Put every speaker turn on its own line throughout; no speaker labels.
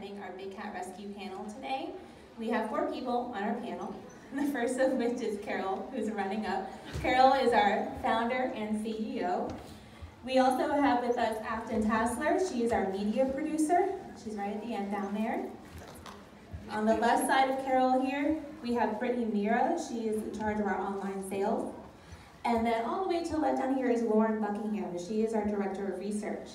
having our Big Cat Rescue panel today. We have 4 people on our panel, the first of which is Carole, who's running up. Carole is our founder and CEO. We also have with us Afton Tassler. She is our media producer. She's right at the end down there. On the left side of Carole here, we have Brittany Mira. She is in charge of our online sales. And then all the way to the left down here is Lauren Buckingham. She is our director of research.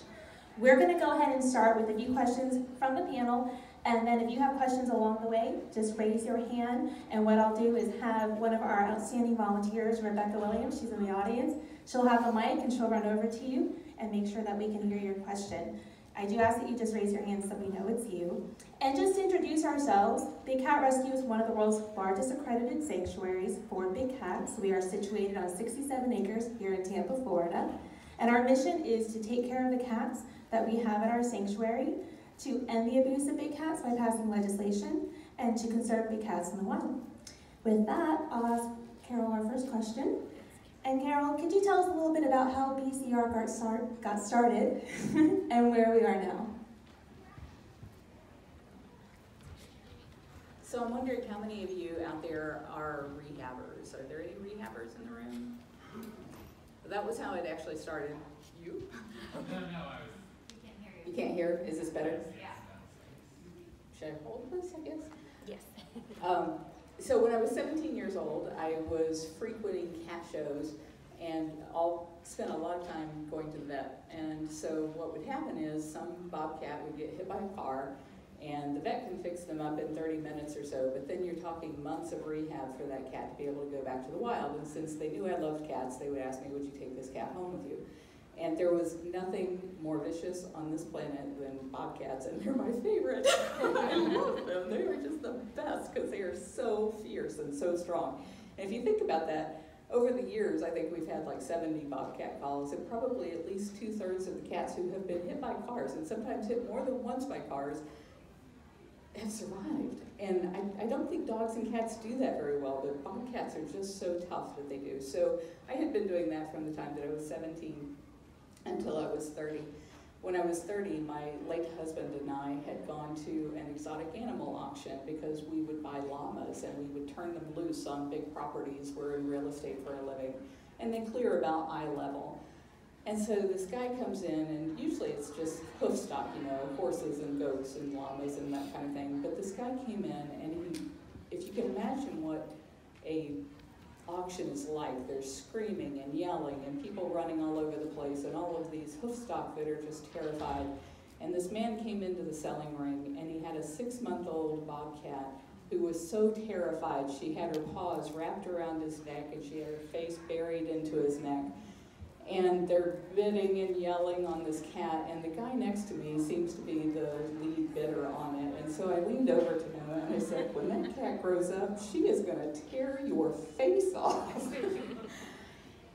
We're going to go ahead and start with a few questions from the panel. And then if you have questions along the way, just raise your hand. And what I'll do is have one of our outstanding volunteers, Rebecca Williams, she's in the audience. She'll have the mic and she'll run over to you and make sure that we can hear your question. I do ask that you just raise your hand so we know it's you. And just to introduce ourselves, Big Cat Rescue is one of the world's largest accredited sanctuaries for big cats. We are situated on 67 acres here in Tampa, Florida. And our mission is to take care of the cats that we have at our sanctuary, to end the abuse of big cats by passing legislation, and to conserve big cats in the wild. With that, I'll ask Carole our first question. And Carole, could you tell us a little bit about how BCR got started and where we are now?
So I'm wondering how many of you out there are rehabbers? Are there any rehabbers in the room? That was how it actually started. You?
No, I was.
You can't hear. You can't hear? Is this better?
Yeah.
Should I hold this, I guess?
Yes.
So when I was 17 years old, I was frequenting cat shows and spent a lot of time going to the vet. And so what would happen is some bobcat would get hit by a car and the vet can fix them up in 30 minutes or so, but then you're talking months of rehab for that cat to be able to go back to the wild. And since they knew I loved cats, they would ask me, would you take this cat home with you? And there was nothing more vicious on this planet than bobcats, and they're my favorite. I love them. They are just the best because they are so fierce and so strong. And if you think about that, over the years, I think we've had like 70 bobcat calls, and probably at least 2/3 of the cats who have been hit by cars, and sometimes hit more than once by cars, have survived. And I don't think dogs and cats do that very well, but bobcats are just so tough that they do. So I had been doing that from the time that I was 17 until I was 30. When I was 30, my late husband and I had gone to an exotic animal auction because we would buy llamas and we would turn them loose on big properties. We're in real estate for a living. And they clear about eye level. And so this guy comes in, and usually it's just hoof stock, you know, horses and goats and llamas and that kind of thing. But this guy came in, and if you can imagine what a auction is like, there's screaming and yelling and people running all over the place and all of these hoof stock that are just terrified. And this man came into the selling ring, and he had a 6-month-old bobcat who was so terrified she had her paws wrapped around his neck and she had her face buried into his neck. And they're bidding and yelling on this cat, and the guy next to me seems to be the lead bidder on it. And so I leaned over to him and I said, when that cat grows up, she is going to tear your face off.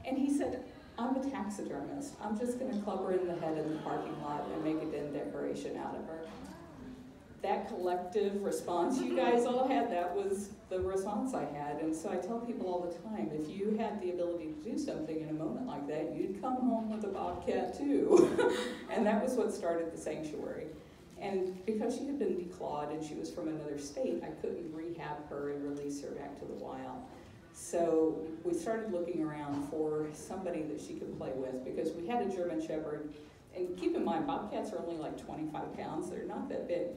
And he said, I'm a taxidermist. I'm just going to club her in the head in the parking lot and make a den decoration out of her. That collective response you guys all had, that was the response I had. And so I tell people all the time, if you had the ability to do something in a moment like that, you'd come home with a bobcat too. And that was what started the sanctuary. And because she had been declawed and she was from another state, I couldn't rehab her and release her back to the wild. So we started looking around for somebody that she could play with, because we had a German Shepherd. And keep in mind, bobcats are only like 25 pounds. They're not that big.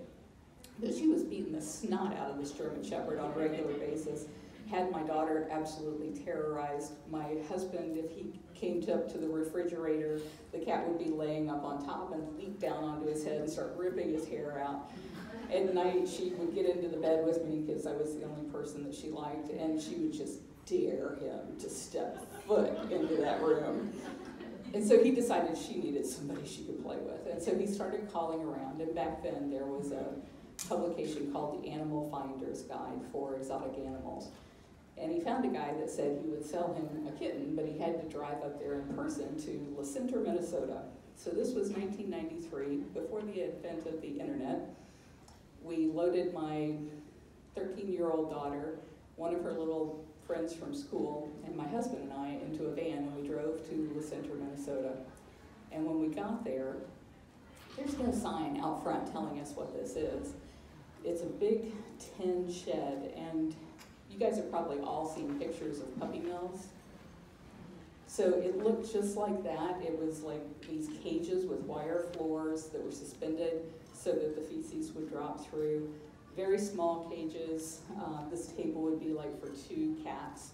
But she was beating the snot out of this German Shepherd on a regular basis. Had my daughter absolutely terrorized. My husband, if he came up to the refrigerator, the cat would be laying up on top and leap down onto his head and start ripping his hair out. At night, she would get into the bed with me because I was the only person that she liked, and she would just dare him to step foot into that room. And so he decided she needed somebody she could play with. And so he started calling around, and back then there was a publication called the Animal Finder's Guide for exotic animals. And he found a guy that said he would sell him a kitten, but he had to drive up there in person to La Center, Minnesota. So this was 1993, before the advent of the internet. We loaded my 13-year-old daughter, one of her little friends from school, and my husband and I into a van, and we drove to La Center, Minnesota. And when we got there, there's no sign out front telling us what this is. It's a big tin shed, and you guys have probably all seen pictures of puppy mills. So it looked just like that. It was like these cages with wire floors that were suspended so that the feces would drop through. Very small cages. This table would be like for 2 cats.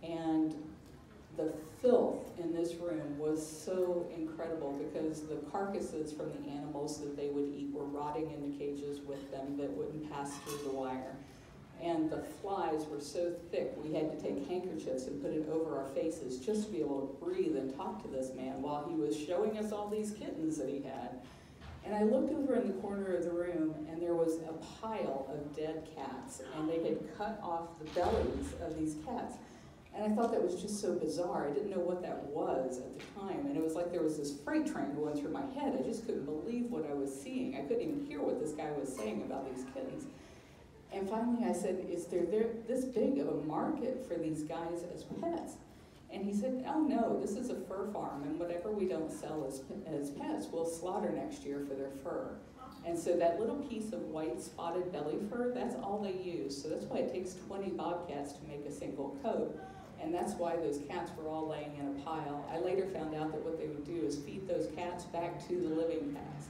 And the filth in this room was so incredible because the carcasses from the animals that they would eat were rotting in the cages with them that wouldn't pass through the wire. And the flies were so thick, we had to take handkerchiefs and put it over our faces just to be able to breathe and talk to this man while he was showing us all these kittens that he had. And I looked over in the corner of the room, and there was a pile of dead cats, and they had cut off the bellies of these cats. And I thought that was just so bizarre. I didn't know what that was at the time, and it was like there was this freight train going through my head. I just couldn't believe what I was seeing. I couldn't even hear what this guy was saying about these kittens. And finally I said, is there this big of a market for these guys as pets? And he said, oh no, this is a fur farm, and whatever we don't sell as pets, we'll slaughter next year for their fur. And so that little piece of white spotted belly fur, that's all they use. So that's why it takes 20 bobcats to make a single coat. And that's why those cats were all laying in a pile. I later found out that what they would do is feed those cats back to the living cats.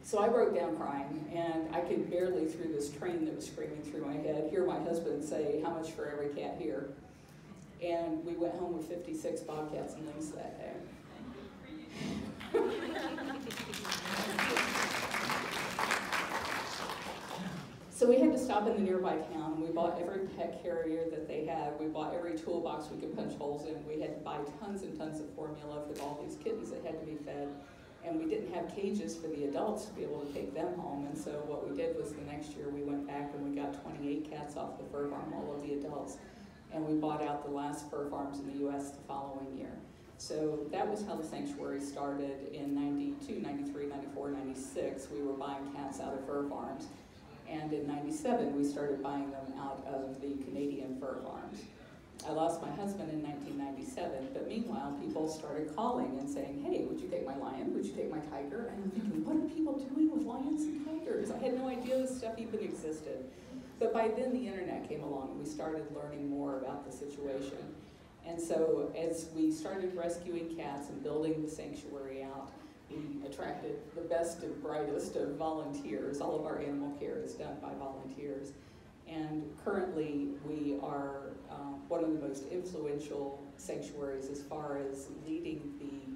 So I broke down crying, and I could barely, through this train that was screaming through my head, hear my husband say, how much for every cat here? And we went home with 56 bobcats and lynx that day. So we had to stop in the nearby town. We bought every pet carrier that they had. We bought every toolbox we could punch holes in. We had to buy tons and tons of formula for all these kittens that had to be fed. And we didn't have cages for the adults to be able to take them home. And so what we did was the next year we went back and we got 28 cats off the fur farm, all of the adults. And we bought out the last fur farms in the US the following year. So that was how the sanctuary started in 92, 93, 94, 96. We were buying cats out of fur farms. And in 97, we started buying them out of the Canadian fur farms. I lost my husband in 1997, but meanwhile, people started calling and saying, hey, would you take my lion? Would you take my tiger? And I'm thinking, what are people doing with lions and tigers? I had no idea this stuff even existed. But by then, the internet came along, and we started learning more about the situation. And so as we started rescuing cats and building the sanctuary out, we attracted the best and brightest of volunteers. All of our animal care is done by volunteers. And currently, we are one of the most influential sanctuaries as far as leading the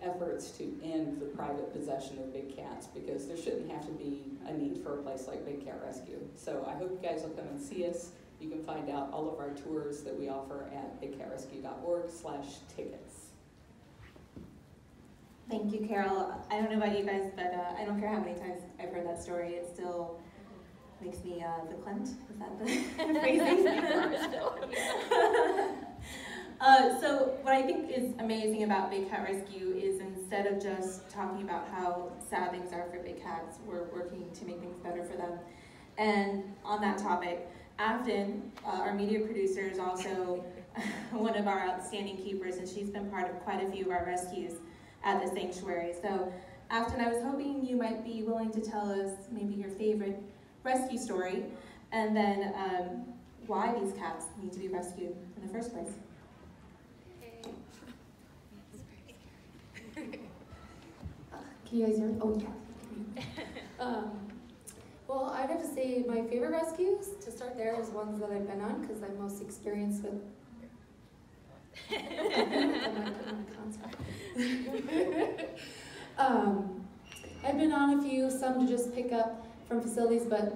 efforts to end the private possession of big cats, because there shouldn't have to be a need for a place like Big Cat Rescue. So I hope you guys will come and see us. You can find out all of our tours that we offer at bigcatrescue.org/tickets.
Thank you, Carole. I don't know about you guys, but I don't care how many times I've heard that story. It still makes me verklempt. Is that the phrasing? So what I think is amazing about Big Cat Rescue is instead of just talking about how sad things are for big cats, we're working to make things better for them. And on that topic, Afton, our media producer, is also one of our outstanding keepers, and she's been part of quite a few of our rescues at the sanctuary. So, Afton, I was hoping you might be willing to tell us maybe your favorite rescue story, and then why these cats need to be rescued in the first place.
Can you guys hear me? Oh, yeah. Well, I'd have to say my favorite rescues, to start there, is ones that I've been on, because I'm most experienced with. I've been on a few, some to just pick up from facilities, but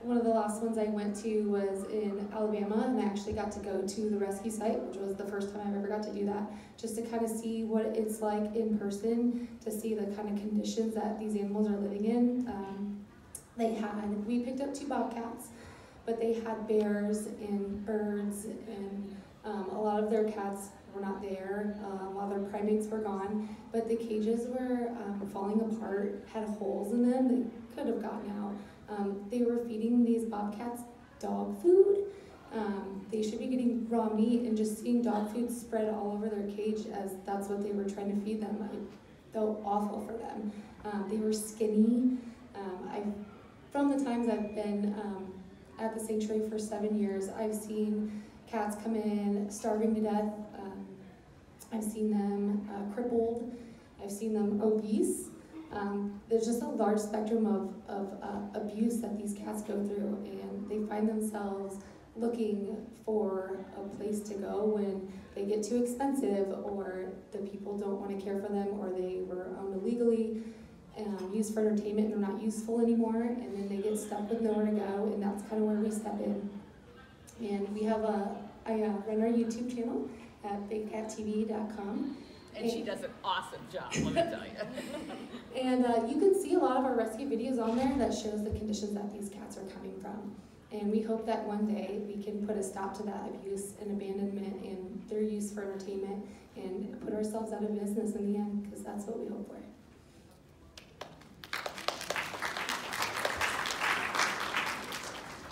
one of the last ones I went to was in Alabama, and I actually got to go to the rescue site, which was the first time I've ever got to do that, just to kind of see what it's like in person, to see the kind of conditions that these animals are living in. We picked up 2 bobcats, but they had bears and birds, and a lot of their cats were not there, while their primates were gone, but the cages were falling apart, had holes in them, they could have gotten out. They were feeding these bobcats dog food. They should be getting raw meat, and just seeing dog food spread all over their cage as that's what they were trying to feed them. I felt awful for them. They were skinny. from the times I've been at the sanctuary for 7 years, I've seen cats come in starving to death. I've seen them crippled. I've seen them obese. There's just a large spectrum of abuse that these cats go through, and they find themselves looking for a place to go when they get too expensive, or the people don't want to care for them, or they were owned illegally, used for entertainment and they're not useful anymore, and then they get stuck with nowhere to go, and that's kind of where we step in. And we have I run our YouTube channel at bigcattv.com.
And she does an awesome job, let me tell you.
And you can see a lot of our rescue videos on there that shows the conditions that these cats are coming from. And we hope that one day we can put a stop to that abuse and abandonment and their use for entertainment and put ourselves out of business in the end, because that's what we hope for.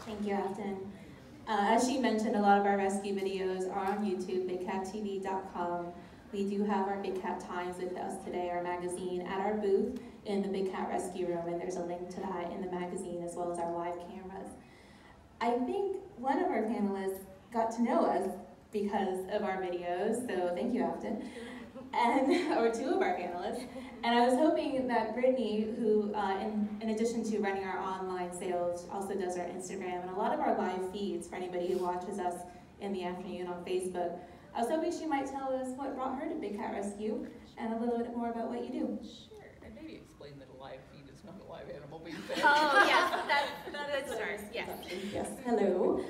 Thank you, Afton. As she mentioned, a lot of our rescue videos are on YouTube, bigcattv.com. We do have our Big Cat Times with us today, our magazine, at our booth in the Big Cat Rescue Room, and there's a link to that in the magazine as well as our live cameras. I think one of our panelists got to know us because of our videos, so thank you, Afton, or two of our panelists. And I was hoping that Brittany, who in addition to running our online sales, also does our Instagram and a lot of our live feeds for anybody who watches us in the afternoon on Facebook. I was hoping she might tell us what brought her to Big Cat Rescue and a little bit more about what you do.
Sure, and maybe explain that a live feed is not a live animal being fed.
Oh, yes, that is ours, yes.
Yes, hello.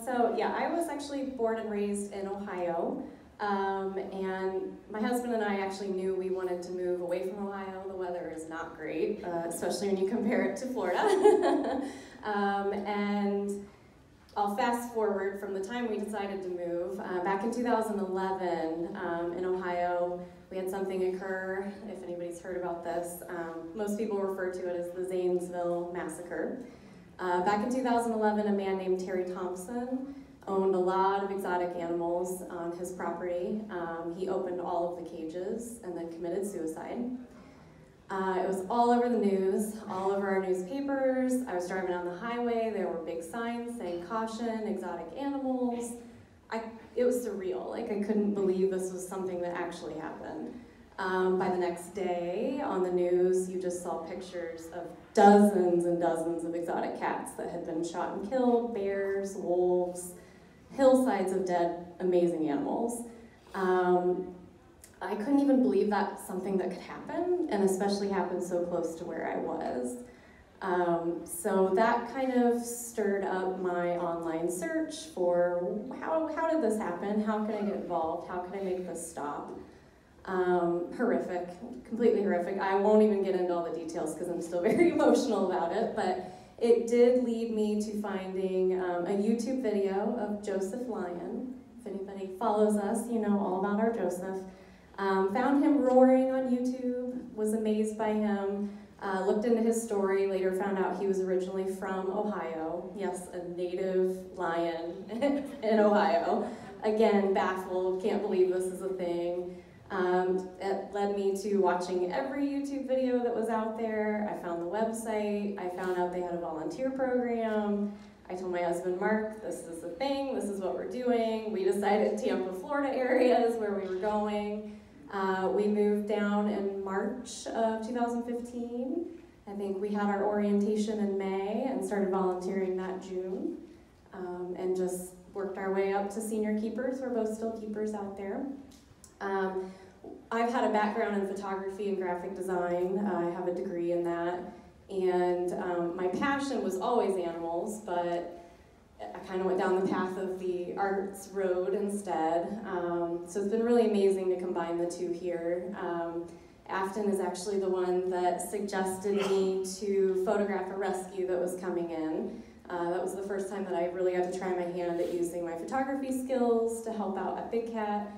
So yeah, I was actually born and raised in Ohio, and my husband and I actually knew we wanted to move away from Ohio. The weather is not great, especially when you compare it to Florida. And I'll fast forward from the time we decided to move. Back in 2011, in Ohio, we had something occur, if anybody's heard about this. Most people refer to it as the Zanesville Massacre. Back in 2011, a man named Terry Thompson owned a lot of exotic animals on his property. He opened all of the cages and then committed suicide. It was all over the news, all over our newspapers. I was driving down the highway, there were big signs saying caution, exotic animals. It was surreal, like I couldn't believe this was something that actually happened. By the next day on the news, you just saw pictures of dozens and dozens of exotic cats that had been shot and killed, bears, wolves, hillsides of dead, amazing animals. I couldn't even believe that's something that could happen, and especially happen so close to where I was. So that kind of stirred up my online search for how did this happen? How can I get involved? How can I make this stop? Horrific, completely horrific. I won't even get into all the details because I'm still very emotional about it, but it did lead me to finding a YouTube video of Joseph Lyon. If anybody follows us, you know all about our Joseph. Found him roaring on YouTube, was amazed by him, looked into his story, later found out he was originally from Ohio. Yes, a native lion in Ohio. Again, baffled, can't believe this is a thing. It led me to watching every YouTube video that was out there. I found the website, I found out they had a volunteer program. I told my husband, Mark, this is the thing, this is what we're doing. We decided Tampa, Florida area is where we were going. We moved down in March of 2015. I think we had our orientation in May and started volunteering that June. And just worked our way up to senior keepers. We're both still keepers out there. I've had a background in photography and graphic design. I have a degree in that. And my passion was always animals, but I kind of went down the path of the arts road instead. So it's been really amazing to combine the two here. Afton is actually the one that suggested me to photograph a rescue that was coming in. That was the first time that I really got to try my hand at using my photography skills to help out at Big Cat.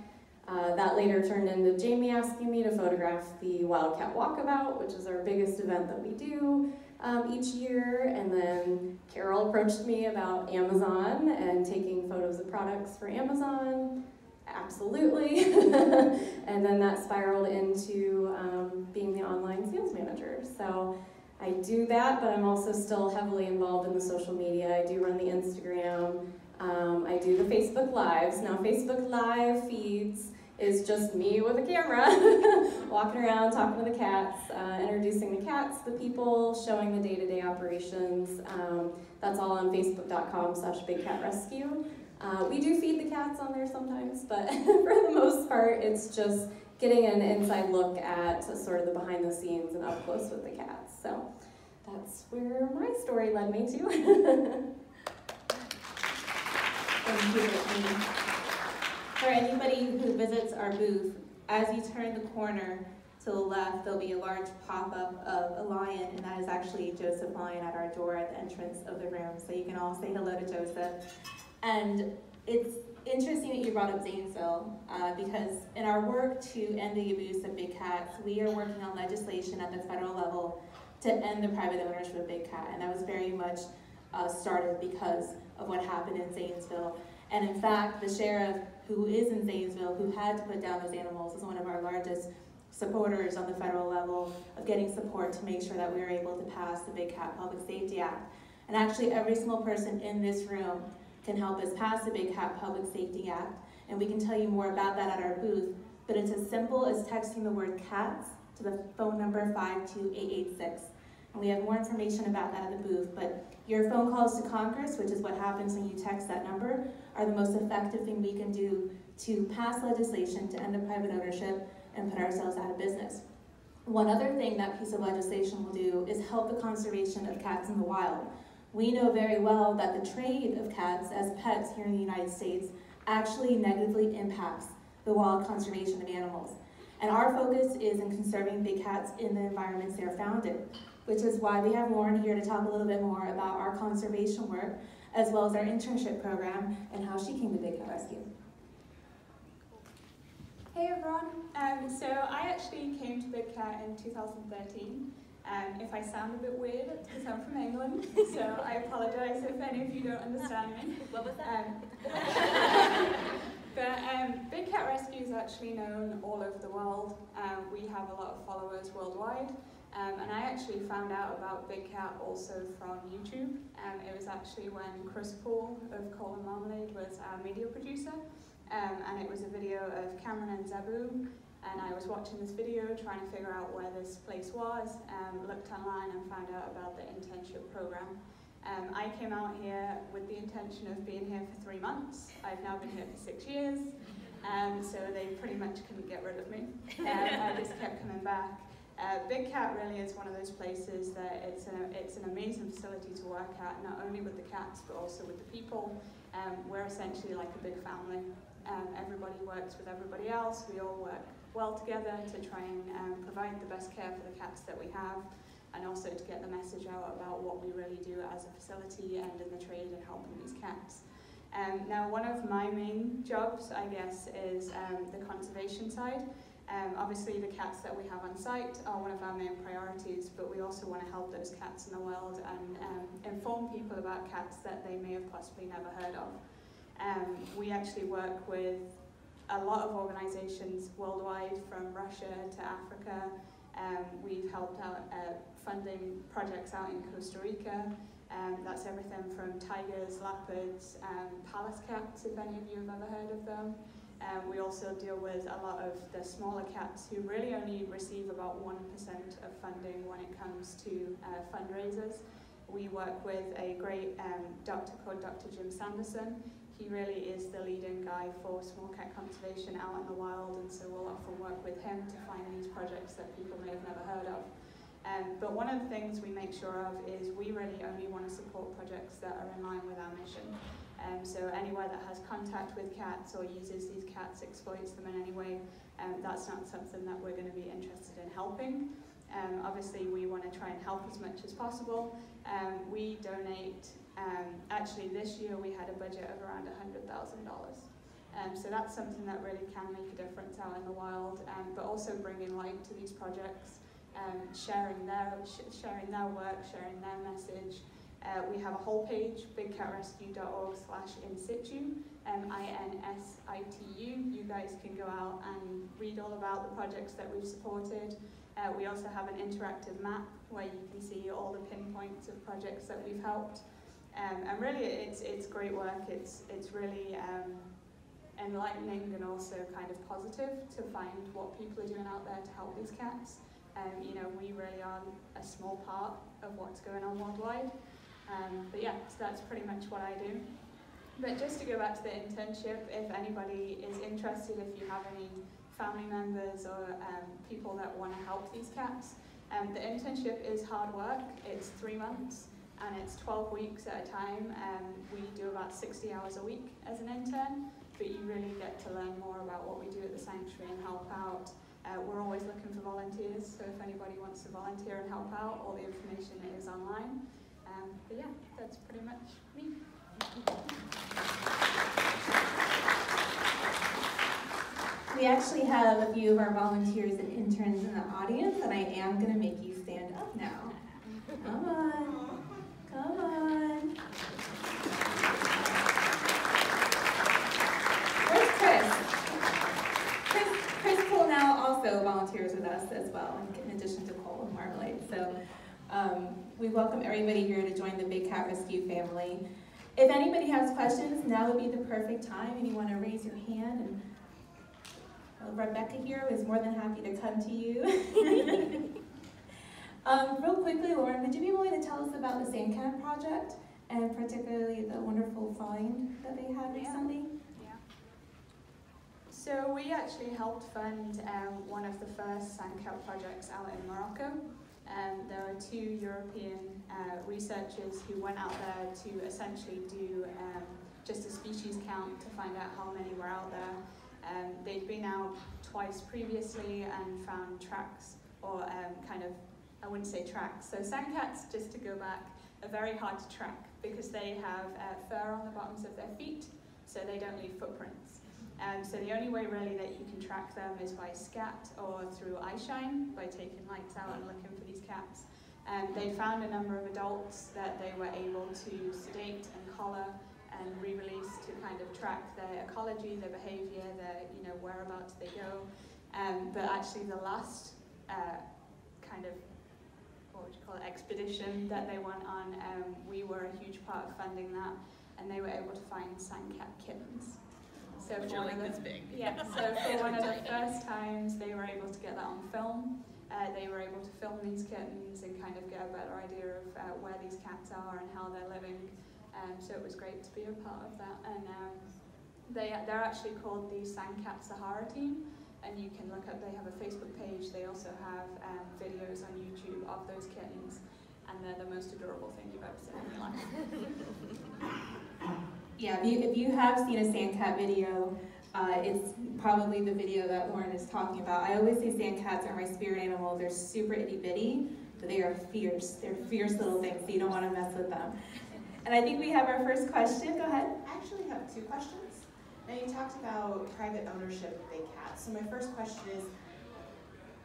That later turned into Jamie asking me to photograph the Wildcat Walkabout, which is our biggest event that we do each year. And then Carole approached me about Amazon and taking photos of products for Amazon. Absolutely. And then that spiraled into being the online sales manager. So I do that, but I'm also still heavily involved in the social media. I do run the Instagram. I do the Facebook Lives. Now, Facebook Live feeds is just me with a camera, walking around, talking to the cats, introducing the cats, the people, showing the day-to-day operations. That's all on facebook.com/bigcatrescue. We do feed the cats on there sometimes, but for the most part, it's just getting an inside look at sort of the behind the scenes and up close with the cats. So that's where my story led me to.
Thank you. For anybody who visits our booth, as you turn the corner to the left, there'll be a large pop-up of a lion, and that is actually Joseph Lion at our door at the entrance of the room. So you can all say hello to Joseph. And it's interesting that you brought up Zanesville, because in our work to end the abuse of big cats, we are working on legislation at the federal level to end the private ownership of big cat, and that was very much started because of what happened in Zanesville. And in fact, the sheriff who is in Zanesville, who had to put down those animals, is one of our largest supporters on the federal level of getting support to make sure that we were able to pass the Big Cat Public Safety Act. And actually every single person in this room can help us pass the Big Cat Public Safety Act, and we can tell you more about that at our booth, but it's as simple as texting the word cats to the phone number 52886. And we have more information about that at the booth, but your phone calls to Congress, which is what happens when you text that number, are the most effective thing we can do to pass legislation to end the private ownership and put ourselves out of business. One other thing that piece of legislation will do is help the conservation of cats in the wild. We know very well that the trade of cats as pets here in the United States actually negatively impacts the wild conservation of animals. And our focus is in conserving big cats in the environments they're found in, which is why we have Lauren here to talk a little bit more about our conservation work, as well as our internship program and how she came to Big Cat Rescue.
Hey everyone, so I actually came to Big Cat in 2013. If I sound a bit weird, it's because I'm from England, so I apologise if any of you don't understand me.
What was that?
But Big Cat Rescue is actually known all over the world. We have a lot of followers worldwide, and I actually found out about Big Cat also from YouTube. It was actually when Chris Paul of Carole and Marmalade was our media producer, and it was a video of Cameron and Zebu. And I was watching this video, trying to figure out where this place was, looked online and found out about the internship program. I came out here with the intention of being here for 3 months. I've now been here for 6 years, so they pretty much couldn't get rid of me. I just kept coming back. Big Cat really is one of those places that it's an amazing facility to work at, not only with the cats, but also with the people. We're essentially like a big family. Everybody works with everybody else. We all work well together to try and provide the best care for the cats that we have, and also to get the message out about what we really do as a facility and in the trade and helping these cats. Now, one of my main jobs, I guess, is the conservation side. Obviously, the cats that we have on site are one of our main priorities, but we also want to help those cats in the world and inform people about cats that they may have possibly never heard of. We actually work with a lot of organizations worldwide, from Russia to Africa. We've helped out funding projects out in Costa Rica. That's everything from tigers, leopards, palace cats, if any of you have ever heard of them. We also deal with a lot of the smaller cats who really only receive about 1% of funding when it comes to fundraisers. We work with a great doctor called Dr. Jim Sanderson. He really is the leading guy for small cat conservation out in the wild, and so we'll often work with him to find these projects that people may have never heard of. But one of the things we make sure of is we really only want to support projects that are in line with our mission. So anywhere that has contact with cats or uses these cats, exploits them in any way, that's not something that we're going to be interested in helping. Obviously, we want to try and help as much as possible. We donate, actually this year we had a budget of around $100,000. So that's something that really can make a difference out in the wild, but also bringing light to these projects, sharing their work, sharing their message. We have a whole page, bigcatrescue.org/insitu, INSITU. You guys can go out and read all about the projects that we've supported. We also have an interactive map where you can see all the pinpoints of projects that we've helped. And really, it's great work. It's really enlightening and also kind of positive to find what people are doing out there to help these cats. You know, we really are a small part of what's going on worldwide. But yeah, so that's pretty much what I do. But just to go back to the internship, if anybody is interested, if you have any family members or people that want to help these cats, the internship is hard work. It's 3 months and it's 12 weeks at a time. We do about 60 hours a week as an intern, but you really get to learn more about what we do at the sanctuary and help out. We're always looking for volunteers, so if anybody wants to volunteer and help out, all the information is online. But yeah, that's pretty much me.
We actually have a few of our volunteers and interns in the audience, and I am going to make you stand up now. Come on. Come on. Where's Chris? Chris Cole now also volunteers with us as well, in addition to Cole and Marmalade. So we welcome everybody here to join the Big Cat Rescue family. If anybody has questions, now would be the perfect time, and you want to raise your hand. And Rebecca here is more than happy to come to you. Real quickly, Lauren, would you be willing to tell us about the Sandcat project, and particularly the wonderful find that they had recently?
Yeah. So we actually helped fund one of the first Sandcat projects out in Morocco. There were 2 European researchers who went out there to essentially do just a species count to find out how many were out there. They'd been out twice previously and found tracks, or I wouldn't say tracks. So sandcats, just to go back, are very hard to track because they have fur on the bottoms of their feet, so they don't leave footprints. So the only way really that you can track them is by scat or through eye shine, by taking lights out and looking for these cats. They found a number of adults that they were able to sedate and collar and re-release to kind of track their ecology, their behavior, their whereabouts they go. But actually the last expedition that they went on, we were a huge part of funding that, and they were able to find sandcat kittens. So
Which are like this big.
Yeah, so for one of the first times they were able to get that on film. They were able to film these kittens and kind of get a better idea of where these cats are and how they're living. So it was great to be a part of that. And they're actually called the Sandcat Sahara team. And you can look up, they have a Facebook page. They also have videos on YouTube of those kittens. And they're the most adorable thing you've ever seen in your life.
Yeah, if you have seen a sandcat video, it's probably the video that Lauren is talking about. I always say sandcats are my spirit animal. They're super itty bitty, but they are fierce. They're fierce little things, so you don't want to mess with them. And I think we have our first question. Go ahead.
I actually have 2 questions. Now you talked about private ownership of big cats. So my first question is,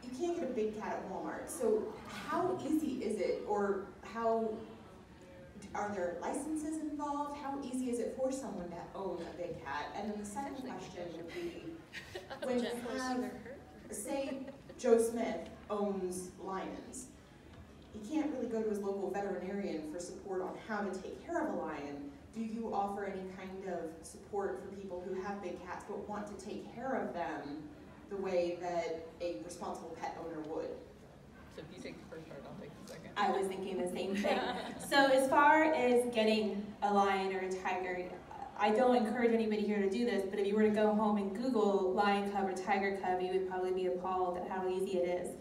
you can't get a big cat at Walmart. So how easy is it, or are there licenses involved? How easy is it for someone to own a big cat? And then the second question would be, when you have, say, Joe Smith owns lions, he can't really go to his local veterinarian for support on how to take care of a lion. Do you offer any kind of support for people who have big cats but want to take care of them the way that a responsible pet owner would?
So if you take the first part, I'll take the second.
I was thinking the same thing. So as far as getting a lion or a tiger, I don't encourage anybody here to do this, but if you were to go home and Google lion cub or tiger cub, you would probably be appalled at how easy it is.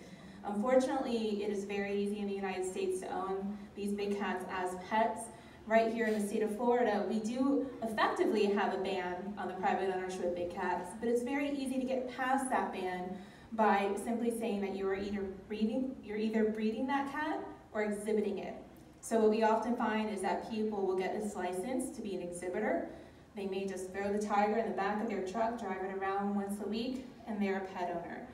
Unfortunately, it is very easy in the United States to own these big cats as pets. Right here in the state of Florida, we do effectively have a ban on the private ownership of big cats, but it's very easy to get past that ban by simply saying that you're either breeding that cat or exhibiting it. So what we often find is that people will get this license to be an exhibitor. They may just throw the tiger in the back of their truck, drive it around once a week, and they're a pet owner.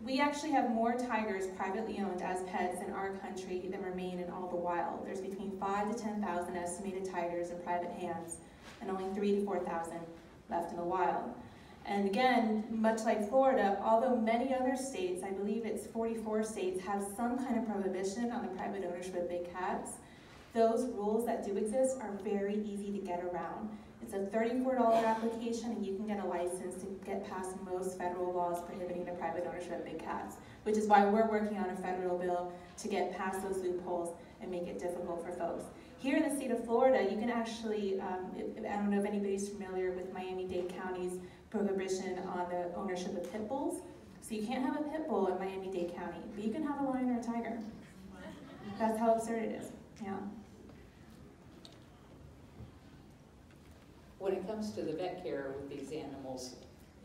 We actually have more tigers privately owned as pets in our country than remain in all the wild. There's between 5,000 to 10,000 estimated tigers in private hands, and only 3,000 to 4,000 left in the wild. And again, much like Florida, although many other states, I believe it's 44 states, have some kind of prohibition on the private ownership of big cats, those rules that do exist are very easy to get around. It's a $34 application, and you can get a license to get past most federal laws prohibiting the private ownership of big cats, which is why we're working on a federal bill to get past those loopholes and make it difficult for folks. Here in the state of Florida, you can actually, I don't know if anybody's familiar with Miami-Dade County's prohibition on the ownership of pit bulls. So you can't have a pit bull in Miami-Dade County, but you can have a lion or a tiger. That's how absurd it is, yeah.
When it comes to the vet care with these animals,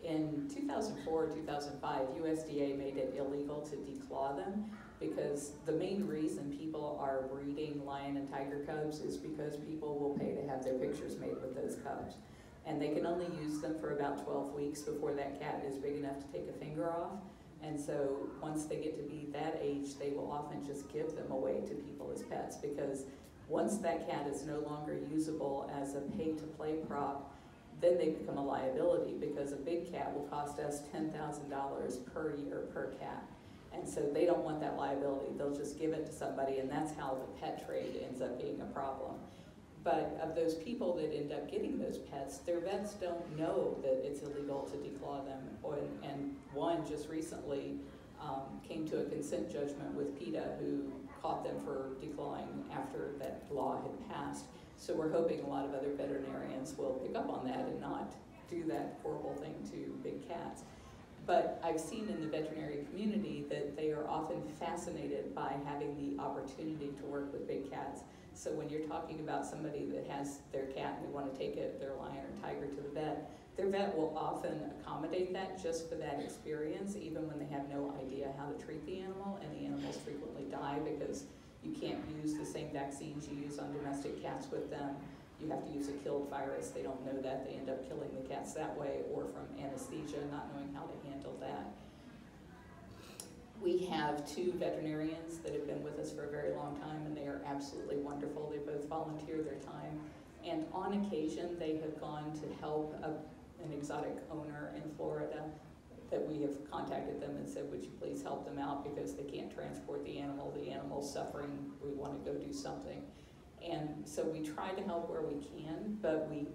in 2004, 2005, USDA made it illegal to declaw them because the main reason people are breeding lion and tiger cubs is because people will pay to have their pictures made with those cubs. And they can only use them for about 12 weeks before that cat is big enough to take a finger off. And so once they get to be that age, they will often just give them away to people as pets, because once that cat is no longer usable as a pay-to-play prop, then they become a liability, because a big cat will cost us $10,000 per year per cat. And so they don't want that liability. They'll just give it to somebody, and that's how the pet trade ends up being a problem. But of those people that end up getting those pets, their vets don't know that it's illegal to declaw them. And one just recently came to a consent judgment with PETA, who caught them for declawing after that law had passed. So we're hoping a lot of other veterinarians will pick up on that and not do that horrible thing to big cats. But I've seen in the veterinary community that they are often fascinated by having the opportunity to work with big cats. So when you're talking about somebody that has their cat and they want to take it, their lion or tiger, to the vet, their vet will often accommodate that just for that experience, even when they have no idea how to treat the animal, and the animals frequently die because you can't use the same vaccines you use on domestic cats with them. You have to use a killed virus. They don't know that. They end up killing the cats that way, or from anesthesia, not knowing how to handle that. We have 2 veterinarians that have been with us for a very long time, and they are absolutely wonderful. They both volunteer their time, and on occasion they have gone to help an exotic owner in Florida that we have contacted them and said, would you please help them out, because they can't transport the animal's suffering, we want to go do something. And so we try to help where we can, but we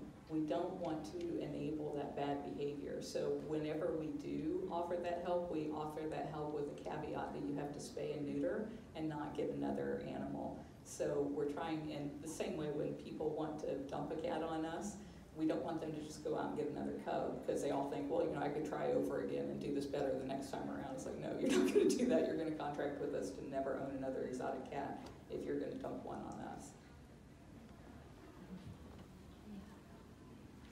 don't want to enable that bad behavior. So whenever we do offer that help, we offer that help with a caveat that you have to spay and neuter and not get another animal. So we're trying, in the same way when people want to dump a cat on us, we don't want them to just go out and get another cub, because they all think, well, you know, I could try over again and do this better the next time around. It's like, no, you're not going to do that. You're going to contract with us to never own another exotic cat if you're going to dump one on us.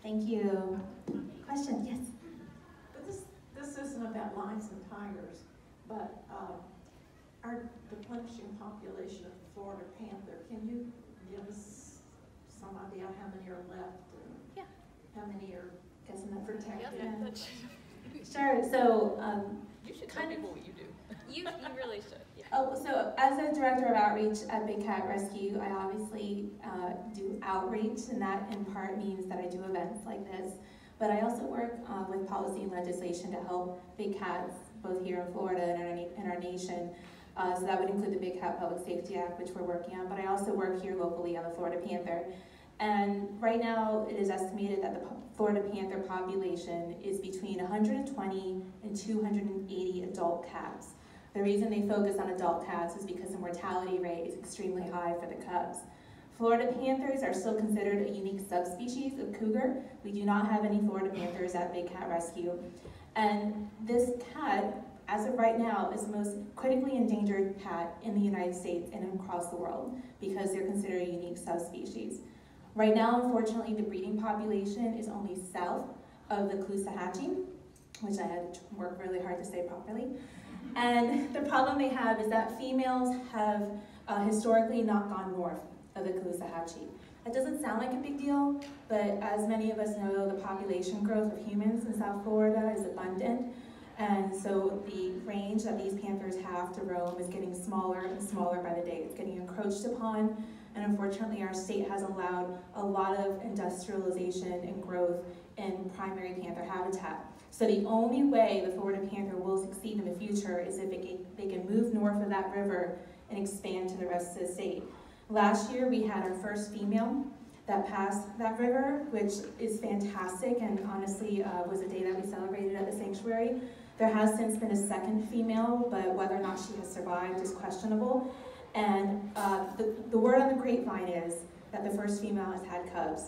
Thank you. Question? Yes.
But this isn't about lions and tigers, but our replenishing population of the Florida panther, can you give us some idea how many are left?
Yeah.
How many are protected?
Yeah.
Sure. So
You should tell people what you do.
You really should. Yeah.
Oh, so as a director of outreach at Big Cat Rescue, I obviously do outreach, and that in part means that I do events like this. But I also work with policy and legislation to help big cats, both here in Florida and in our nation. So that would include the Big Cat Public Safety Act, which we're working on. But I also work here locally on the Florida Panther. And right now, it is estimated that the Florida Panther population is between 120 and 280 adult cats. The reason they focus on adult cats is because the mortality rate is extremely high for the cubs. Florida Panthers are still considered a unique subspecies of cougar. We do not have any Florida Panthers at Big Cat Rescue. And this cat, as of right now, is the most critically endangered cat in the United States and across the world, because they're considered a unique subspecies. Right now, unfortunately, the breeding population is only south of the Caloosahatchee, which I had to work really hard to say properly. And the problem they have is that females have historically not gone north of the Caloosahatchee. That doesn't sound like a big deal, but as many of us know, the population growth of humans in South Florida is abundant. And so the range that these panthers have to roam is getting smaller and smaller by the day. It's getting encroached upon, and unfortunately our state has allowed a lot of industrialization and growth in primary panther habitat. So the only way the Florida panther will succeed in the future is if they can move north of that river and expand to the rest of the state. Last year we had our first female that passed that river, which is fantastic, and honestly was a day that we celebrated at the sanctuary. There has since been a second female, but whether or not she has survived is questionable. And the word on the grapevine is that the first female has had cubs.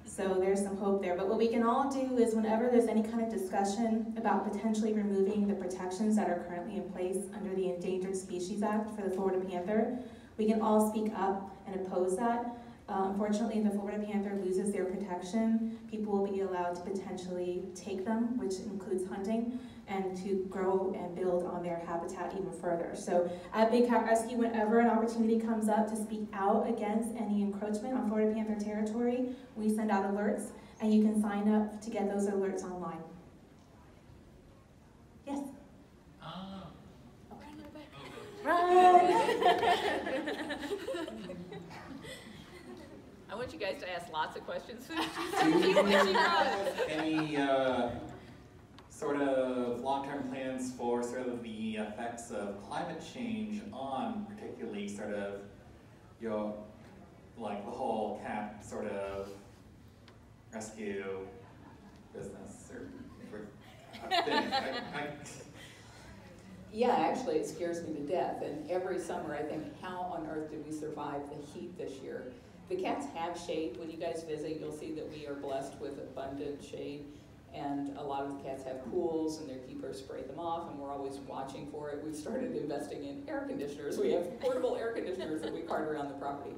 So there's some hope there. But what we can all do is whenever there's any kind of discussion about potentially removing the protections that are currently in place under the Endangered Species Act for the Florida panther, we can all speak up and oppose that. Unfortunately, if the Florida panther loses their protection, people will be allowed to potentially take them, which includes hunting, and to grow and build on their habitat even further. So at Big Cat Rescue, whenever an opportunity comes up to speak out against any encroachment on Florida panther territory, we send out alerts, and you can sign up to get those alerts online. Yes?
I want you guys to ask lots of questions.
Do you have any sort of long-term plans for sort of the effects of climate change on particularly sort of your, like the whole cat sort of rescue business or thing?
Yeah, actually, it scares me to death. And every summer, I think, how on earth did we survive the heat this year? The cats have shade. When you guys visit, you'll see that we are blessed with abundant shade. And a lot of the cats have pools, and their keepers spray them off, and we're always watching for it. We've started investing in air conditioners. We have portable air conditioners that we cart around the property.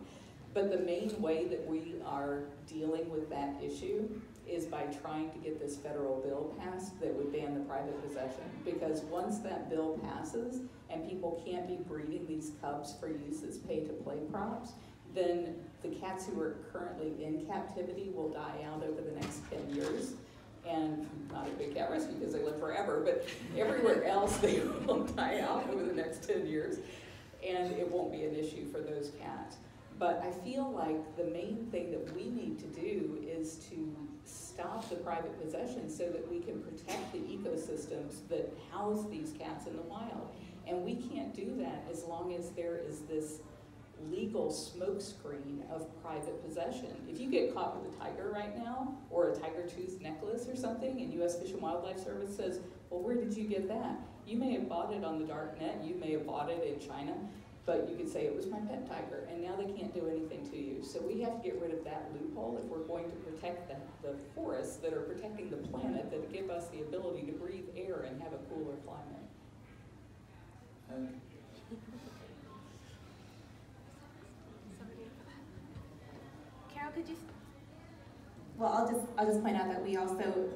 But the main way that we are dealing with that issue is by trying to get this federal bill passed that would ban the private possession. Because once that bill passes and people can't be breeding these cubs for use as pay-to-play props, then the cats who are currently in captivity will die out over the next 10 years. And not at Big Cat Rescue because they live forever, but everywhere else they will die out over the next 10 years. And it won't be an issue for those cats. But I feel like the main thing that we need to do is to stop the private possession so that we can protect the ecosystems that house these cats in the wild. And we can't do that as long as there is this legal smokescreen of private possession. If you get caught with a tiger right now, or a tiger tooth necklace or something, and U.S. Fish and Wildlife Service says, well, where did you get that? You may have bought it on the dark net, you may have bought it in China, but you could say it was my pet tiger, and now they can't do anything to you. So we have to get rid of that loophole if we're going to protect the forests that are protecting the planet, that give us the ability to breathe air and have a cooler climate.
Carole, could you?
Well, I'll just point out that we also,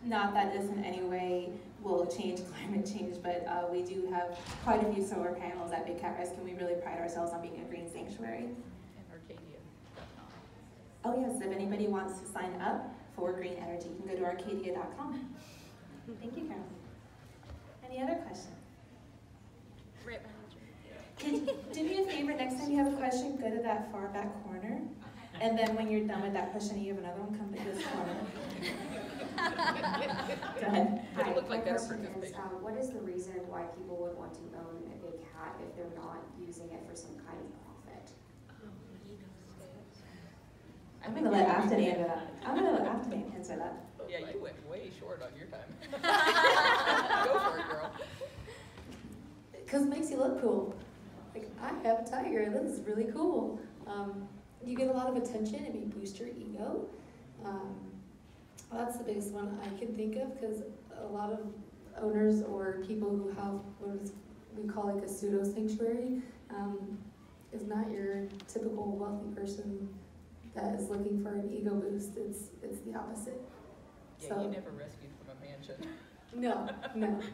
not that this in any way will change climate change, but we do have quite a few solar panels at Big Cat Rescue, and we really pride ourselves on being a green sanctuary.
And Arcadia.com.
Oh yes, if anybody wants to sign up for green energy, you can go to arcadia.com. Thank you, Carole. Any other questions?
Right behind you.
Do me a favor, next time you have a question, go to that far back corner. And then when you're done with that question and you have another one, come to this corner. Go ahead.
Hi, look like
my
better
question is,
participation.
what is the reason why people would want to own a big cat if they're not using it for some kind of profit?
I'm going to let Afton answer that. I'm going to let Afton answer that.
Yeah, you went way short on your time. Go for it, girl.
Because it makes you look cool. Like, I have a tiger, this is really cool. You get a lot of attention and you boost your ego. That's the biggest one I can think of, because a lot of owners or people who have what we call like a pseudo sanctuary is not your typical wealthy person that is looking for an ego boost. It's the opposite.
Yeah,
So,
you never rescued from a mansion.
no.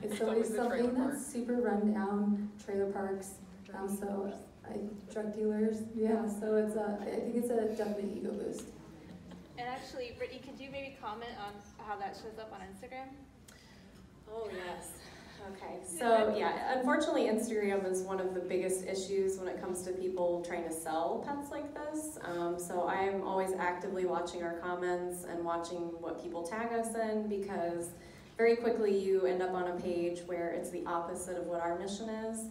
It's
It's
always
always a trailer
something
park.
that's super run down, trailer parks. So drug dealers, yeah. So it's I think it's a definite ego boost.
And actually, Brittany, could you maybe comment on how that shows up on Instagram?
Oh, yes.
Okay, so yeah, unfortunately Instagram is one of the biggest issues when it comes to people trying to sell pets like this. So I'm always actively watching our comments and watching what people tag us in, because very quickly you end up on a page where it's the opposite of what our mission is.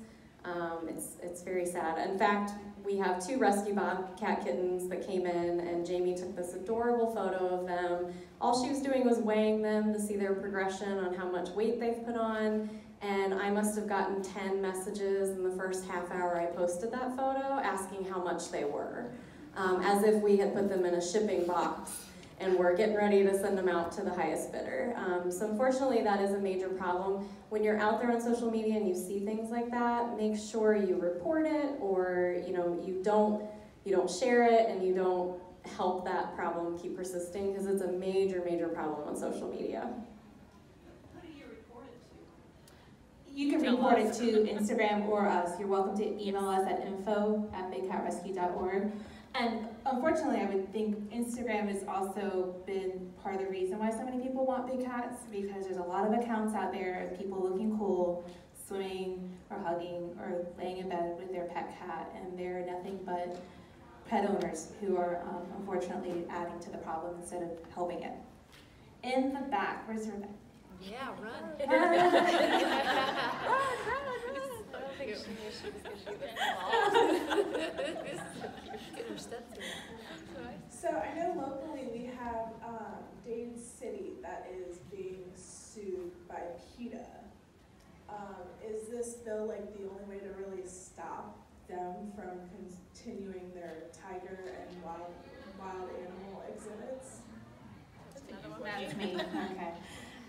It's very sad. In fact, we have 2 rescue bobcat kittens that came in, and Jamie took this adorable photo of them. All she was doing was weighing them to see their progression on how much weight they've put on, and I must have gotten 10 messages in the first half hour I posted that photo asking how much they were, as if we had put them in a shipping box and we're getting ready to send them out to the highest bidder. So unfortunately that is a major problem. When you're out there on social media and you see things like that, make sure you report it, or you don't share it, and you don't help that problem keep persisting, because it's a major, major problem on social media.
Who do you report it to?
You can report it to Instagram or us. You're welcome to email us at info@bigcatrescue.org. And unfortunately, I would think Instagram has also been part of the reason why so many people want big cats, because there's a lot of accounts out there of people looking cool, swimming or hugging or laying in bed with their pet cat, and they're nothing but pet owners who are unfortunately adding to the problem instead of helping it. In the back, where's your back?
Yeah, run.
I don't think she knew she was going to do this. Get her steps in.
So I know locally we have Dade City that is being sued by PETA. Is this bill like the only way to really stop them from continuing their tiger and wild animal exhibits?
That's me. Okay.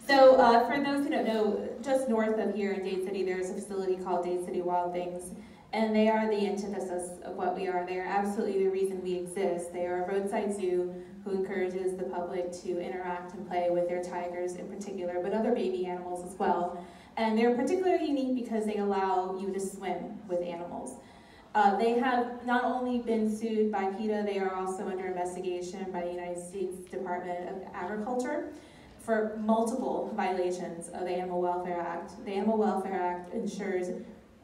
So for those who don't know, just north of here in Dade City, there's a facility called Dade City Wild Things, and they are the antithesis of what we are. They are absolutely the reason we exist. They are a roadside zoo who encourages the public to interact and play with their tigers in particular, but other baby animals as well. And they're particularly unique because they allow you to swim with animals. They have not only been sued by PETA, they are also under investigation by the United States Department of Agriculture for multiple violations of the Animal Welfare Act. The Animal Welfare Act ensures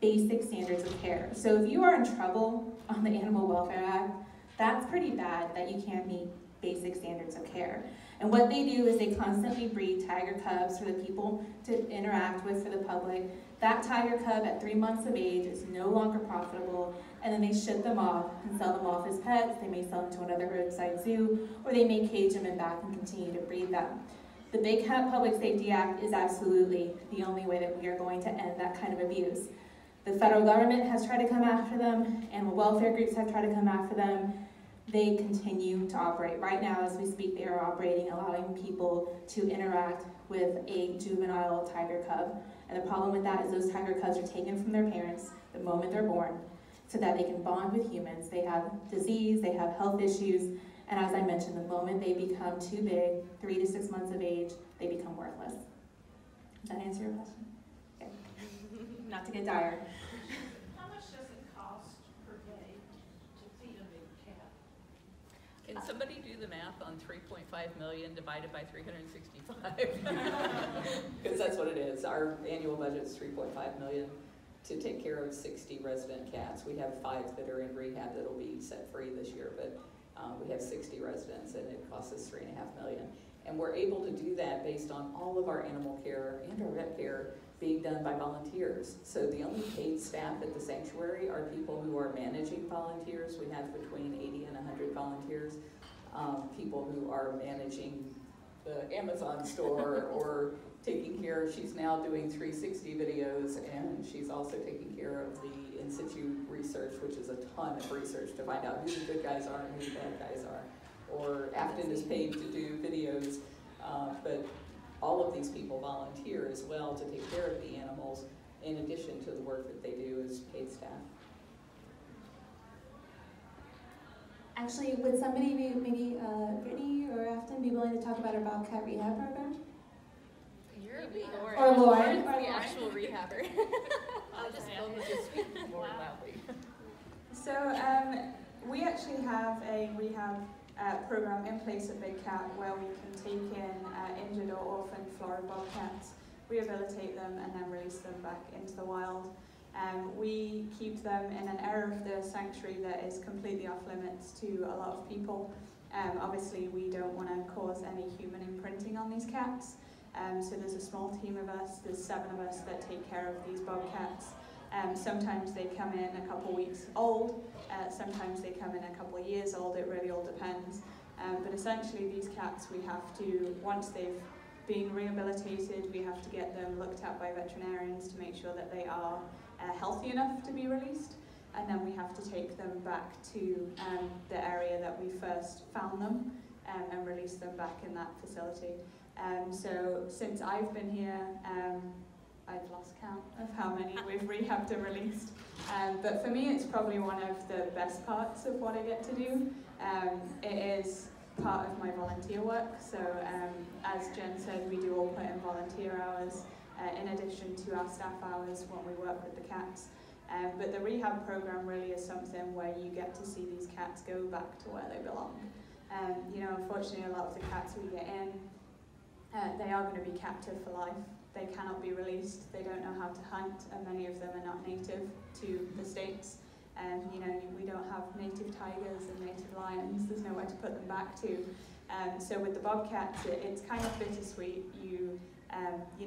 basic standards of care. So if you are in trouble on the Animal Welfare Act, that's pretty bad that you can't meet basic standards of care. And what they do is they constantly breed tiger cubs for the people to interact with, for the public. That tiger cub at 3 months of age is no longer profitable, and then they ship them off and sell them off as pets. They may sell them to another roadside zoo, or they may cage them in back and continue to breed them. The Big Cat Public Safety Act is absolutely the only way that we are going to end that kind of abuse. The federal government has tried to come after them, animal welfare groups have tried to come after them. They continue to operate. Right now, as we speak, they are operating, allowing people to interact with a juvenile tiger cub. And the problem with that is those tiger cubs are taken from their parents the moment they're born so that they can bond with humans. They have disease, they have health issues, and as I mentioned, the moment they become too big, 3 to 6 months of age, they become worthless. Does that answer your question? Okay. Not to get dire.
How much does it cost per day to feed a big cat?
Can somebody do the math on 3.5 million divided by 365?
Because that's what it is. Our annual budget is $3.5 million to take care of 60 resident cats. We have 5 that are in rehab that'll be set free this year, but we have 60 residents, and it costs us $3.5 million. And we're able to do that based on all of our animal care and our vet care being done by volunteers. So the only paid staff at the sanctuary are people who are managing volunteers. We have between 80 and 100 volunteers. People who are managing the Amazon store or taking care, she's now doing 360 videos, and she's also taking care of the in situ research, which is a ton of research to find out who the good guys are and who the bad guys are. Or Afton is paid to do videos, but all of these people volunteer as well to take care of the animals in addition to the work that they do as paid staff.
Actually, would somebody, maybe Brittany or Afton, be willing to talk about our Bobcat Rehab program?
You're a
Or Lauren.
Or the actual rehabber.
I'll just speak more loudly.
So we actually have a rehab program in place at Big Cat where we can take in injured or orphaned Florida bobcats rehabilitate them, and then release them back into the wild. We keep them in an area of the sanctuary that is completely off limits to a lot of people. Obviously, we don't want to cause any human imprinting on these cats. So there's a small team of us, there's 7 of us that take care of these bobcats. Sometimes they come in a couple weeks old, sometimes they come in a couple years old, it really all depends. But essentially these cats, we have to, once they've been rehabilitated, we have to get them looked at by veterinarians to make sure that they are healthy enough to be released. And then we have to take them back to the area that we first found them and release them back in that facility. So since I've been here, I've lost count of how many we've rehabbed and released. But for me, it's probably one of the best parts of what I get to do. It is part of my volunteer work. So as Jen said, we do all put in volunteer hours in addition to our staff hours when we work with the cats. But the rehab program really is something where you get to see these cats go back to where they belong. You know, unfortunately, a lot of the cats we get in, they are going to be captive for life. They cannot be released. They don't know how to hunt, and many of them are not native to the States. You know, we don't have native tigers and native lions. There's nowhere to put them back to. So with the bobcats, it's kind of bittersweet. You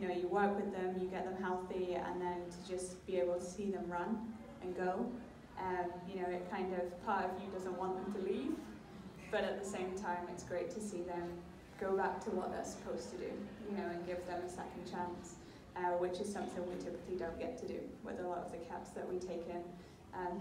know, you work with them, you get them healthy, and then to just be able to see them run and go. You know, it kind of, part of you doesn't want them to leave, but at the same time, it's great to see them go back to what they're supposed to do, you know, and give them a second chance, which is something we typically don't get to do with a lot of the cats that we take in.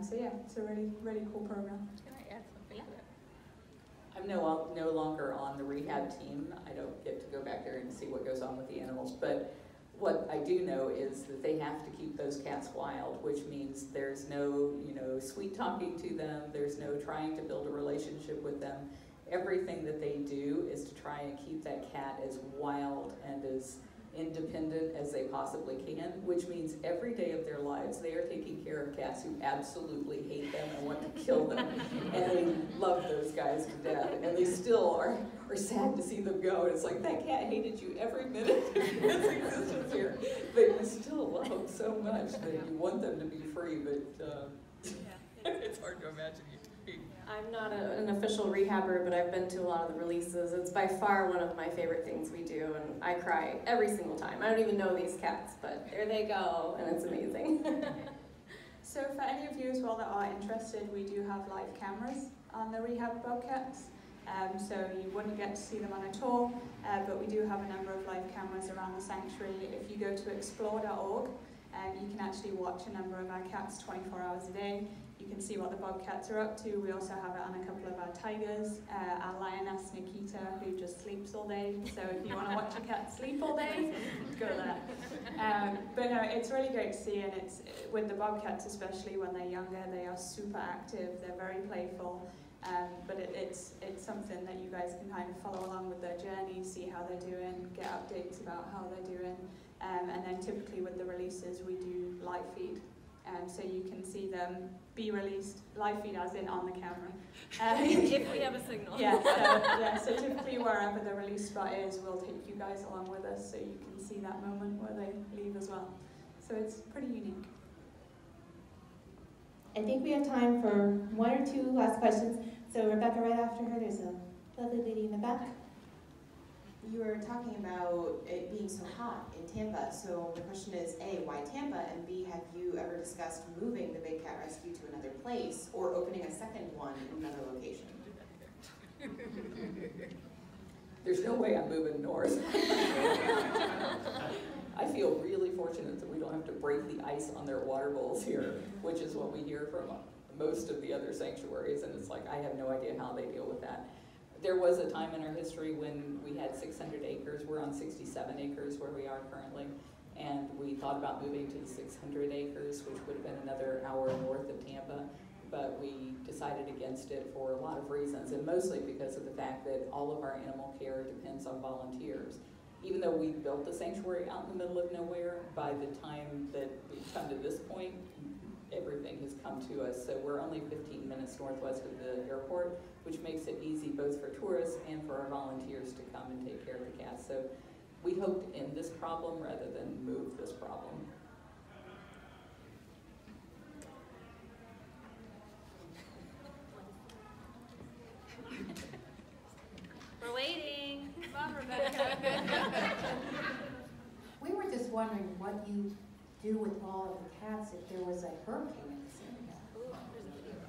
So yeah, it's a really, really cool program.
Can I add something to that?
I'm no longer on the rehab team. I don't get to go back there and see what goes on with the animals, but what I do know is that they have to keep those cats wild, which means there's no, you know, sweet talking to them, there's no trying to build a relationship with them. Everything that they do is to try and keep that cat as wild and as independent as they possibly can, which means every day of their lives they are taking care of cats who absolutely hate them and want to kill them. And they love those guys to death. And they still are sad to see them go. And it's like, that cat hated you every minute of its existence here. But you still love them so much that you want them to be free, but it's hard to imagine you to be.
I'm not an official rehabber, but I've been to a lot of the releases. It's by far one of my favorite things we do, and I cry every single time. I don't even know these cats, but there they go, and it's amazing.
So for any of you as well that are interested, we do have live cameras on the rehab bobcats. So you wouldn't get to see them on a tour, but we do have a number of live cameras around the sanctuary. If you go to explore.org, you can actually watch a number of our cats 24 hours a day. You can see what the bobcats are up to. We also have it on a couple of our tigers, our lioness Nikita, who just sleeps all day. So if you want to watch a cat sleep all day, go there. But no, it's really great to see, and it's with the bobcats, especially when they're younger, they are super active. They're very playful. But it's something that you guys can kind of follow along with their journey, see how they're doing, get updates about how they're doing. And then typically with the releases, we do live feed. So you can see them be released, live feed as in on the camera.
If we have a signal.
So typically wherever the release spot is, we'll take you guys along with us so you can see that moment where they leave as well. So it's pretty unique.
I think we have time for 1 or 2 last questions. So Rebecca, right after her, there's a lovely lady in the back.
You were talking about it being so hot in Tampa, so the question is, A, why Tampa, and B, have you ever discussed moving the big cat rescue to another place or opening a second one in another location?
There's no way I'm moving north. I feel really fortunate that we don't have to break the ice on their water bowls here, which is what we hear from most of the other sanctuaries, and it's like, I have no idea how they deal with that. There was a time in our history when we had 600 acres. We're on 67 acres where we are currently, and we thought about moving to the 600 acres, which would have been another hour north of Tampa, but we decided against it for a lot of reasons, and mostly because of the fact that all of our animal care depends on volunteers. Even though we built the sanctuary out in the middle of nowhere, by the time that we've come to this point, everything has come to us. So we're only 15 minutes northwest of the airport, which makes it easy both for tourists and for our volunteers to come and take care of the cats. So we hope to end this problem rather than move this problem.
We're waiting. Come on, Rebecca.
We were just wondering what you do with all of the cats if there was a hurricane in this area.
Ooh, there's a video.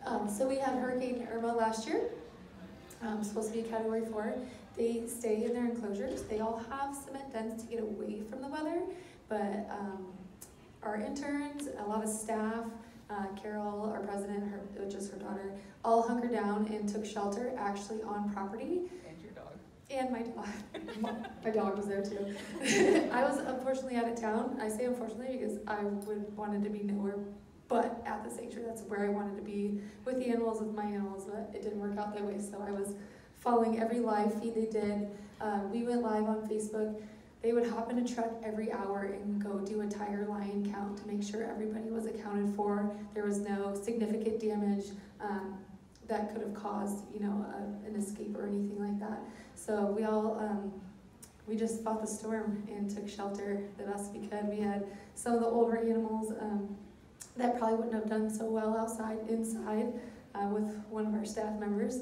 Afton?
So we had Hurricane Irma last year, supposed to be Category 4. They stay in their enclosures. They all have cement dens to get away from the weather, but our interns, a lot of staff, Carole, our president, which is her daughter, all hunkered down and took shelter actually on property.
And your dog.
And my dog. My dog was there too. I was unfortunately out of town. I say unfortunately because I wanted to be nowhere but at the sanctuary. That's where I wanted to be with the animals, with my animals, but it didn't work out that way. So I was following every live feed they did. We went live on Facebook. They would hop in a truck every hour and go do a tiger lion count to make sure everybody was accounted for. There was no significant damage that could have caused, an escape or anything like that. So we all, we just fought the storm and took shelter the best we could. We had some of the older animals that probably wouldn't have done so well inside with one of our staff members.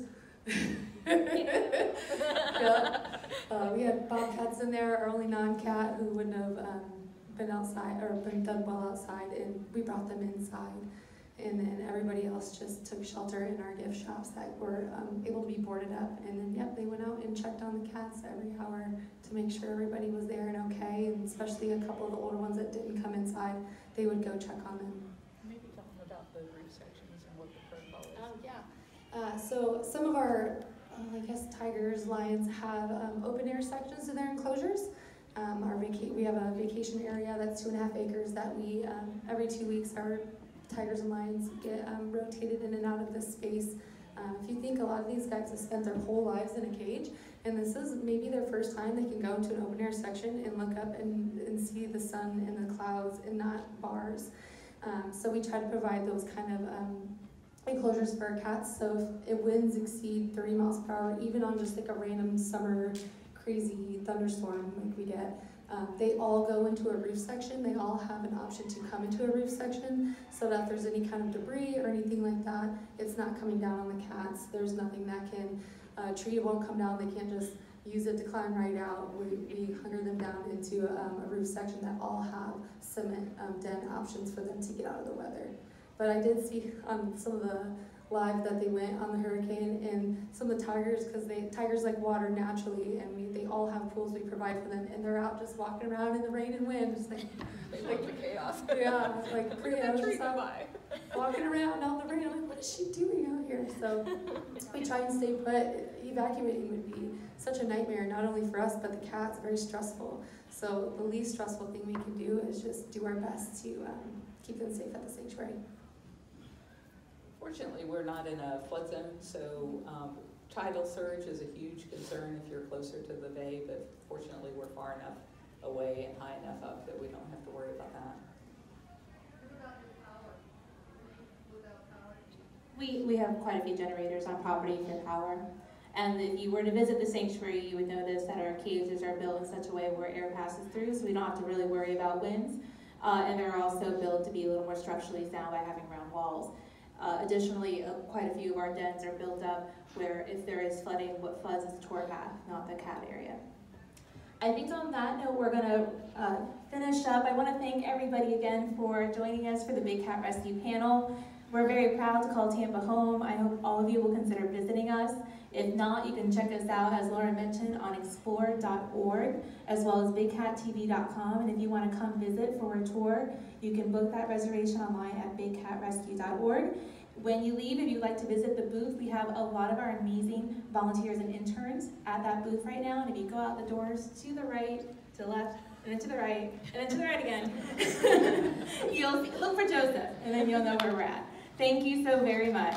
Yeah. We had bobcats in there, our only non-cat who wouldn't have been outside or been done well outside, and we brought them inside. And then everybody else just took shelter in our gift shops that were able to be boarded up. And then, yep, they went out and checked on the cats every hour to make sure everybody was there and okay, and especially a couple of the older ones that didn't come inside, they would go check on them.
Maybe tell them about the roof sections and what the protocol is.
Oh, yeah. So some of our, I guess, tigers, lions have open air sections in their enclosures. We have a vacation area that's 2.5 acres that we, every 2 weeks, our tigers and lions get rotated in and out of this space. If you think a lot of these guys have spent their whole lives in a cage, and this is maybe their first time they can go into an open air section and look up and see the sun and the clouds and not bars. So we try to provide those kind of enclosures for our cats. So if winds exceed 30 miles per hour, even on just like a random summer crazy thunderstorm like we get, they all go into a roof section. They all have an option to come into a roof section so that if there's any kind of debris or anything like that, it's not coming down on the cats. There's nothing that can, a tree won't come down, they can't just use it to climb right out. We hunker them down into a roof section that all have cement den options for them to get out of the weather. But I did see some of the live that they went on the hurricane, and some of the tigers, because tigers like water naturally, and they all have pools we provide for them, and they're out just walking around in the rain and wind, just like
the chaos.
Yeah, like Priya just walking around out in the rain. I'm like, what is she doing out here? So we try and stay put. Evacuating would be such a nightmare, not only for us but the cats. Very stressful. So the least stressful thing we can do is just do our best to keep them safe at the sanctuary.
Fortunately, we're not in a flood zone, so tidal surge is a huge concern if you're closer to the bay, but fortunately we're far enough away and high enough up that we don't have to worry about that.
We have quite a few generators on property for power. And if you were to visit the sanctuary, you would notice that our cages are built in such a way where air passes through, so we don't have to really worry about winds. And they're also built to be a little more structurally sound by having round walls. Additionally, quite a few of our dens are built up where if there is flooding, what floods is the tour path, not the cat area. I think on that note, we're going to finish up. I want to thank everybody again for joining us for the Big Cat Rescue panel. We're very proud to call Tampa home. I hope all of you will consider visiting us. If not, you can check us out, as Laura mentioned, on explore.org, as well as bigcattv.com. And if you want to come visit for a tour, you can book that reservation online at bigcatrescue.org. When you leave, if you'd like to visit the booth, we have a lot of our amazing volunteers and interns at that booth right now. And if you go out the doors to the right, to the left, and then to the right, and then to the right again, you'll look for Joseph, and then you'll know where we're at. Thank you so very much.